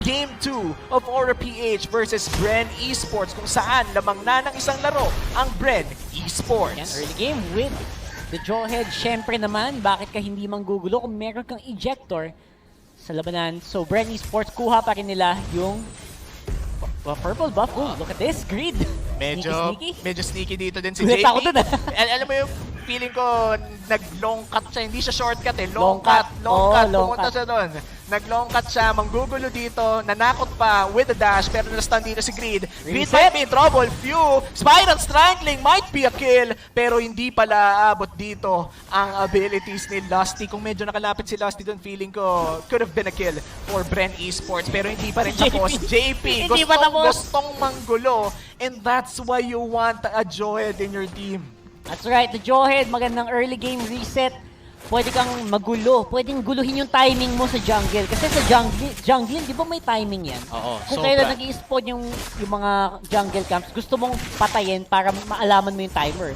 Game 2 of Aura PH versus BREN Esports kung saan lamang na ng isang laro ang BREN Esports. Yan, early game with the Jawhead. Syempre naman, bakit ka hindi manggugulo kung meron kang ejector sa labanan? So BREN Esports, kuha pa rin nila yung purple buff. Oh, look at this, grid. Medyo sneaky dito din si Gulat JP. ako dun, Alam mo yung feeling ko, nag-long cut siya. Hindi siya shortcut eh. Long cut. Pumunta siya doon. Nag-long cut siya, manggugulo dito, nanakot pa with the dash, pero na-stun dito si Grid. Grid might be in trouble. Few, Spiral Strangling might be a kill, pero hindi pala aabot dito ang abilities ni Lusty. Kung medyo nakalapit si Lusty doon, feeling ko could have been a kill for BREN Esports, pero hindi pa rin tapos. JP, gustong manggulo, and that's why you want a Jawhead in your team. That's right, the Jawhead, magandang early game reset. Pwede kang magulo, pwedeng guluhin yung timing mo sa jungle. Kasi sa jungle, di ba may timing yan? Oo, kung kailan nag-i-spawn yung mga jungle camps, gusto mong patayin para maalaman mo yung timer.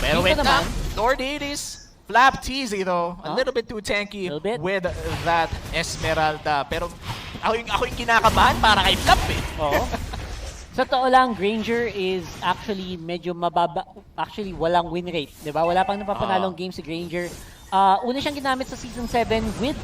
Pero wait naman, Lord Hades, Flap Teasy though, a little bit too tanky with that Esmeralda. Pero ako yung kinakabahan para kay Flap eh. Oo. Sa totoo lang, Granger is actually medyo mababa. Actually, walang win rate. Diba? Wala pang napapanalong game si Granger. Una siyang ginamit sa Season 7 with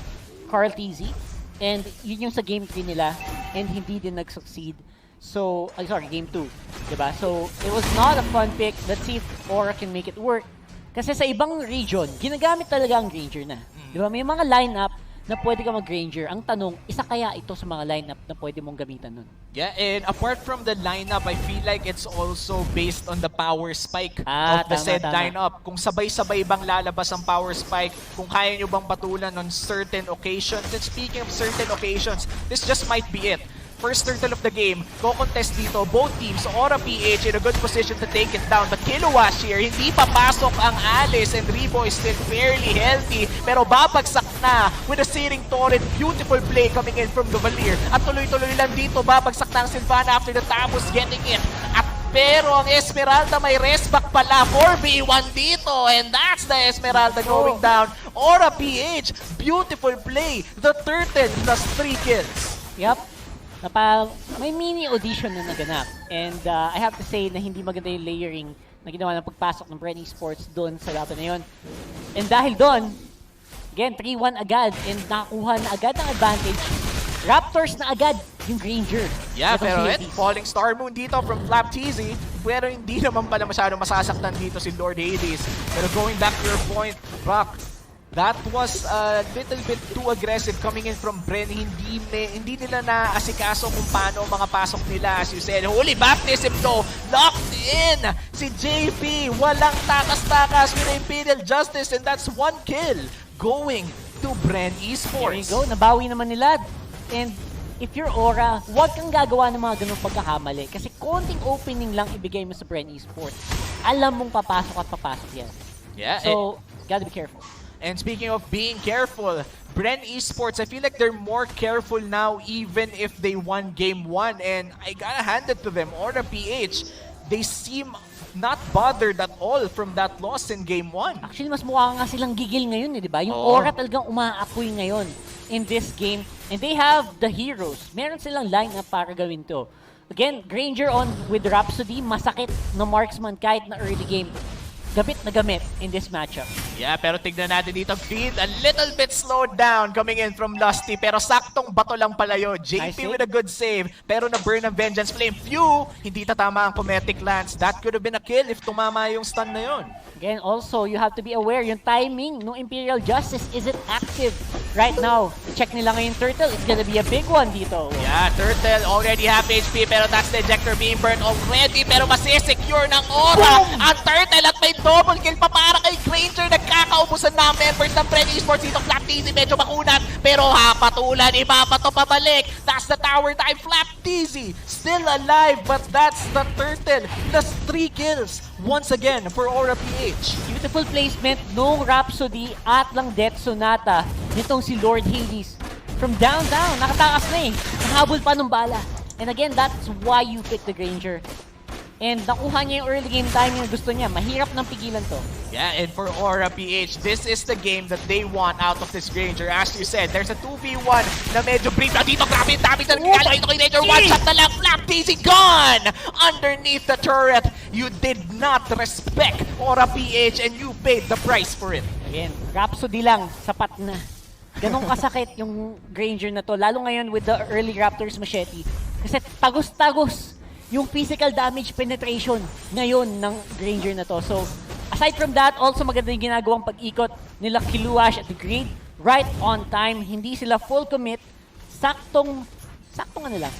Carl TZ. And yun yung sa Game 3 nila. And hindi din nag-succeed. So, sorry, Game 2. Diba? So, it was not a fun pick. Let's see if Aura can make it work. Kasi sa ibang region, ginagamit talaga ang Granger na. Diba? May mga lineup na pwede ka mag-Granger. Ang tanong, isa kaya ito sa mga lineup na pwede mong gamitan nun? Yeah, and apart from the lineup, I feel like it's also based on the power spike of the said lineup. Kung sabay-sabay bang lalabas ang power spike, kung kaya nyo bang patulan on certain occasions. And speaking of certain occasions, this just might be it. First turtle of the game, co-contest dito, both teams, Aura PH in a good position to take it down. But Kilowash here, hindi papasok ang Alice and Rebo is still fairly healthy. Pero babagsak na with a searing torrent, beautiful play coming in from the Valir. At tuloy-tuloy lang dito, babagsak na ang Sylvana after the Tamus getting it. At pero ang Esmeralda may rest back pala, 4v1 dito, and that's the Esmeralda going down. Aura PH, beautiful play, the turtle plus 3 kills. Yup. May mini audition na naganap. And I have to say na hindi maganda yung layering na ginawa ng pagpasok ng BREN Esports doon sa laban na yun. And dahil doon, again, 3-1 agad and nakakuha na agad ng advantage. Raptors na agad yung Granger. Yeah, pero falling Star Moon dito from Flap TZ. Pero hindi naman pala masyado masasaktan dito si Lord Hades. Pero going back to your point, Brock, that was a little bit too aggressive coming in from BREN. Hindi nila naasikaso kung paano mga pasok nila. As you said, holy baptism though, locked in si JP. Walang takas-takas with Imperial Justice, and that's 1 kill going to BREN Esports. There you go, nabawi naman nila. And if you're Aura, huwag kang gagawa ng mga ganung pagkakamali. Kasi konting opening lang ibigay mo sa BREN Esports. Alam mong papasok at papasok yan. Yeah, so, gotta be careful. And speaking of being careful, BREN Esports, I feel like they're more careful now even if they won Game 1. And I gotta hand it to them. Aura PH, they seem not bothered at all from that loss in Game 1. Actually, mas mukha nga silang gigil ngayon, di ba? Yung Aura talagang umaapoy ngayon in this game. And they have the heroes. Meron silang lineup para gawin to. Again, Granger on with Rhapsody, masakit na marksman kahit na early game. Gamit in this matchup. Yeah, pero tignan natin dito, Grid, a little bit slowed down coming in from Lusty, pero saktong bato lang pala yun. JP with a good save, pero na-burn ang Vengeance Flame. Few, hindi tatama ang Cometic Lance. That could have been a kill if tumama yung stun na yun. Again, also, you have to be aware, yung timing ng Imperial Justice isn't active right now. Check nila ngayon Turtle, it's gonna be a big one dito. Yeah, Turtle already half HP, pero that's the ejector being burned already, pero masisecure ng Aura ang Turtle at may double kill pa para kay Granger. Nagkakaubusan na members ng BREN Esports dito. Flap TZ medyo makunat, pero hapatulan, ipapato pabalik. That's the tower dive. Flap TZ still alive, but that's the Turtle. Plus 3 kills once again for Aura PH. Beautiful placement nung Rhapsody at lang Death Sonata nitong si Lord Hades. From down, nakatakas na eh. Nahabol pa ng bala. And again, that's why you pick the Granger. And nakuha niya yung early game timing na gusto niya. Mahirap nang pigilan to. Yeah, and for Aura PH, this is the game that they want out of this Granger. As you said, there's a 2v1 na medyo brief na dito. Grabe, dami talaga kaya ito kay Granger. One shot na lang, Flap TC gone! Underneath the turret, you did not respect Aura PH and you paid the price for it. Again, Rhapsody lang, sapat na. Ganong kasakit yung Granger na to, lalo ngayon with the early Raptors machete. Kasi tagos-tagos yung physical damage penetration ngayon ng Granger na to. So, aside from that, also maganda yung ginagawang pag-ikot nila Kiluash at the Greed. Right on time, hindi sila full commit. Saktong dalaw lang.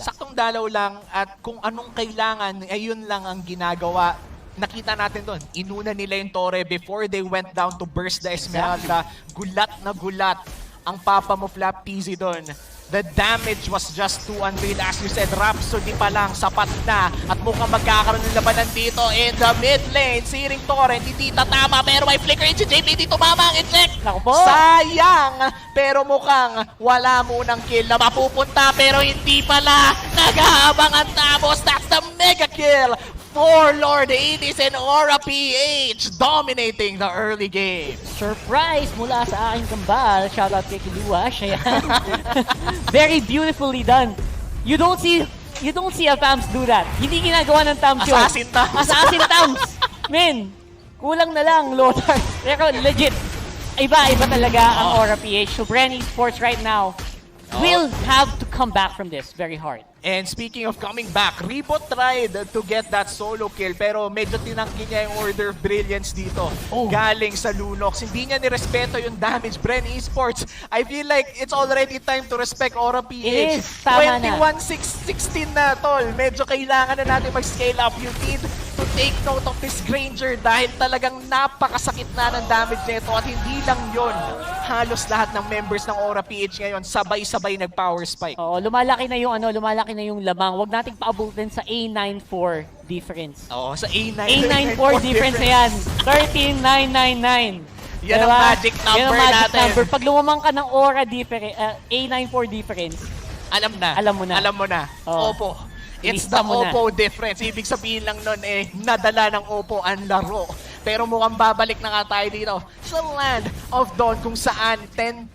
Saktong dalaw lang at kung anong kailangan, ayun lang ang ginagawa. Nakita natin doon, inuna nila yung Torre before they went down to burst the Esmeralda. Gulat na gulat ang papa mo Flap TZ doon. The damage was just too unreal. As you said, Rhapsody pa lang, sapat na. At mukhang magkakaroon ng labanan dito in the mid lane. Siring Torre, hindi tatama pero may flicker in si JP. Hindi tumama ang eject. Sayang! Pero mukhang wala munang kill na mapupunta pero hindi pala. Nag-aabang ang Tamos. That's the mega kill for Lord Hades and Aura PH dominating the early game. Surprise mula sa aking kambal. Shoutout kay Kiluash. Ayan. Very beautifully done. You don't see a Tams do that. Hindi ginagawa ng Tams yun. Assassin Tams. Assassin Tams. Men, kulang na lang, Lothar. Pero legit, iba talaga ang Aura PH. So BREN ESPORTS right now will have to come back from this very hard. And speaking of coming back, Rebo tried to get that solo kill pero medyo tinanggi niya yung Order of Brilliance dito. Galing sa Lunox. Hindi niya nirespeto yung damage. BREN ESPORTS, I feel like it's already time to respect Aura PH. 21-16 na, tol. Medyo kailangan na natin mag-scale up. You need to take note of this Granger dahil talagang napakasakit na ng damage nito at hindi lang yon. Halos lahat ng members ng Aura PH ngayon sabay-sabay nag-power spike. Oo, lumalaki na yung lamang. Huwag nating paabutin sa A94 difference. Oo, sa A9. A94 difference na yan. 13,999. Yan ang magic number yan ang magic natin. Number. Pag lumamang ka ng Aura A94 difference, alam mo na. Oo. Oppo. It's the Oppo difference. Ibig sabihin lang nun nadala ng Oppo ang laro. Pero mukhang babalik na nga tayo dito sa Land of Dawn kung saan 10-2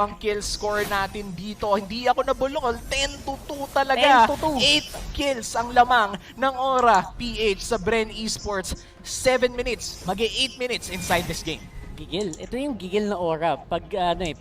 ang kill score natin dito. Hindi ako nabulol. 10-2 talaga. 8 kills ang lamang ng Aura PH sa BREN ESPORTS. 7 minutes. Mag-8 minutes inside this game. Gigil. Ito yung gigil na Aura. Pag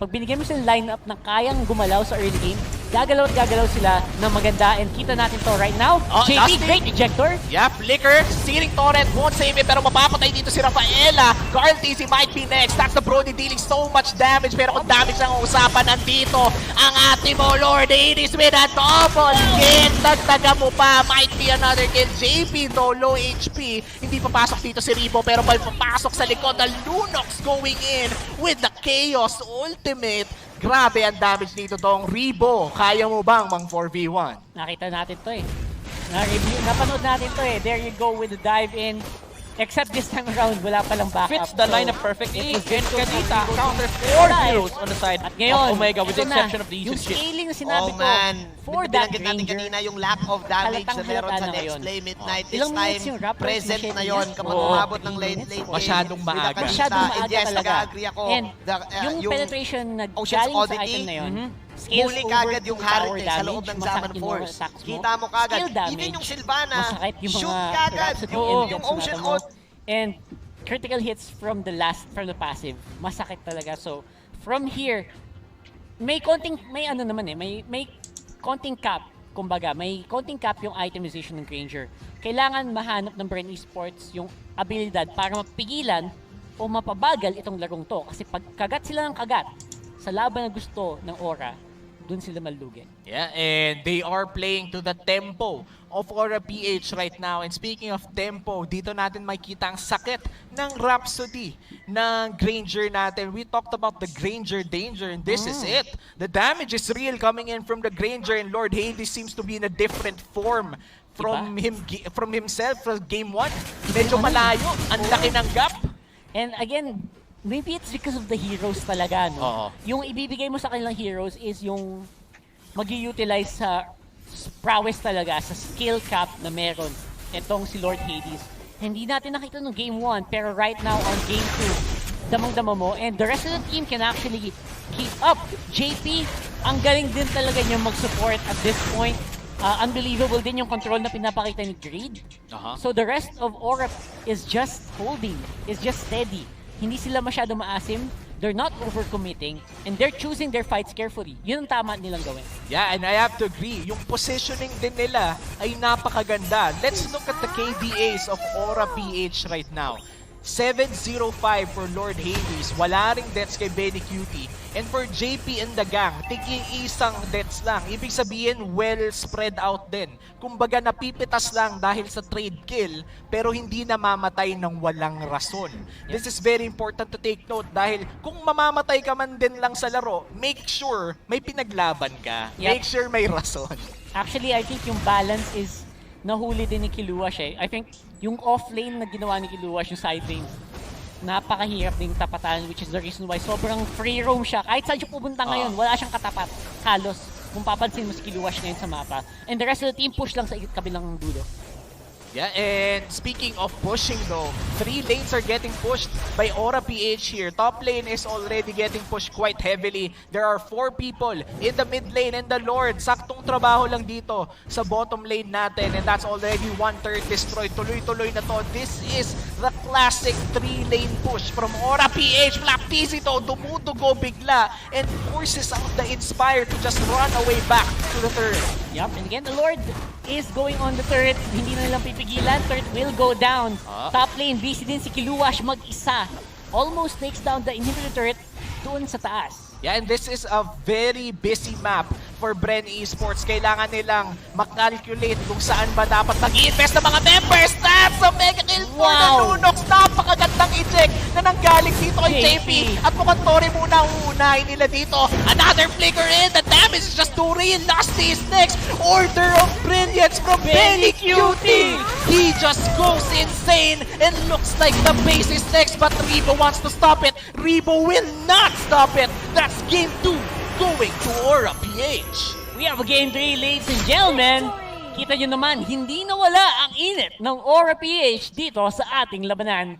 binigyan mo silang lineup na kayang gumalaw sa early game, gagalaw at gagalaw sila ng maganda and kita natin to right now. JP, great ejector. Yeah, flicker, stealing torrent, won't save it pero mapapatay dito si Rafaela. Carl TC might be next. That's the Brody dealing so much damage pero kung damage ang usapan nandito ang ate mo Lord Hades with a double kill. Dagdaga mo pa, might be another kill. JP though, low HP. Hindi papasok dito si Rebo pero may papasok sa likod. The Lunox going in with the Chaos Ultimate. Grabe ang damage dito tong Rebo. Kaya mo bang mang 4v1? Nakita natin to napanood natin to There you go with the dive in. Except this time around, wala palang backup. Fits the lineup perfectly. And Kadita counters 4 heroes on the side at ngayon, of Omega with the exception of the yung usage. scaling na sinabi ko for that Binanggit natin Granger, kanina yung lack of damage na meron sa next play midnight. This Ilang minutes time, yung Raptors present machete na yon niya? kapag Oo. umabot ng late game. Masyadong maaga. Masyadong maaga yes, talaga. nag-agree ako. And yung penetration na Ocean's galing sa Oddity, item na yun, huli kagad yung Harit sa loob ng Zaman Force. Kita mo kagad. Even yung Sylvana, shoot kagad. Yung Ocean Odd. And critical hits from the passive, masakit talaga. So from here, may konting cap, kumbaga, may konting cap yung itemization ng Granger. Kailangan mahanap ng BREN ESPORTS yung abilidad para mapigilan o mapabagal itong larong to. Kasi pag kagat sila ng kagat sa laban na gusto ng Aura, dun sila malugi. Yeah, and they are playing to the tempo of Aura PH right now. And speaking of tempo, dito natin makikita ang sakit ng Rhapsody ng Granger natin. We talked about the Granger danger and this is it. The damage is real coming in from the Granger and Lord Hades seems to be in a different form from himself from game 1. Medyo malayo. Ang laki ng gap. And again, maybe it's because of the heroes talaga, no? Oo. Yung ibibigay mo sa kanilang heroes is yung mag-utilize sa prowess talaga, sa skill cap na meron itong si Lord Hades. hindi natin nakita nung Game 1, pero right now on Game 2, damang-dama mo, and the rest of the team can actually keep up. JP, ang galing din talaga niya mag-support at this point. Unbelievable din yung control na pinapakita ni Greed. So the rest of Aura is just holding, is just steady. Hindi sila masyado maasim. They're not overcommitting, and they're choosing their fights carefully. Yun ang tama nilang gawin. Yeah, and I have to agree. Yung positioning din nila ay napakaganda. Let's look at the KDAs of Aura PH right now. 705 for Lord Hades. Wala ring deaths kay Benny Cutie. And for JP and the gang, tigi-isang deaths lang. Ibig sabihin, well spread out din. Kumbaga, napipitas lang dahil sa trade kill, pero hindi namamatay ng walang rason. This is very important to take note dahil kung mamamatay ka man din lang sa laro, make sure may pinaglaban ka. Make sure may rason. Actually, I think yung balance is nahuli din ni Kiluash eh. I think yung off-lane na ginawa ni Kiluash, yung side lane, napakahirap ding tapatan, which is the reason why sobrang free roam siya. Kahit saan siya pupunta ngayon, wala siyang katapat. Halos, kung papansin mo si Kiluash ngayon sa mapa. And the rest of the team push lang sa kabilang dulo. Yeah, and speaking of pushing though, 3 lanes are getting pushed by Aura PH here. Top lane is already getting pushed quite heavily. There are 4 people in the mid lane and the Lord. Saktong trabaho lang dito sa bottom lane natin, and that's already 1/3 destroyed. Tuloy-tuloy na to. This is the classic 3-lane push from Aura PH. Flaptizi to, dumudugo bigla and forces out the Inspire to just run away back to the turret. Yep, and again, the Lord is going on the turret. Hindi na nilang pipigilan. Turret will go down. Top lane, busy din si Kiluash mag-isa. Almost takes down the inhibitor turret doon sa taas. Yeah, and this is a very busy map for BREN Esports. Kailangan nilang makalculate kung saan ba dapat mag-i-invest ng mga members. That's a mega kill for the Lunox. Napakagandang eject na nanggaling dito kay JP. At mukhang Tori muna ang uunahin nila dito. Another flicker in. The damage is just too real. Lusty is next. Order of Brilliance from Benny Cutie. He just goes insane and looks like the base is next. But Rebo wants to stop it. Rebo will not stop it. That's game 2 going to Aura PH. We have a game 3, ladies and gentlemen. Kita nyo naman, hindi nawala ang init ng Aura PH dito sa ating labanan.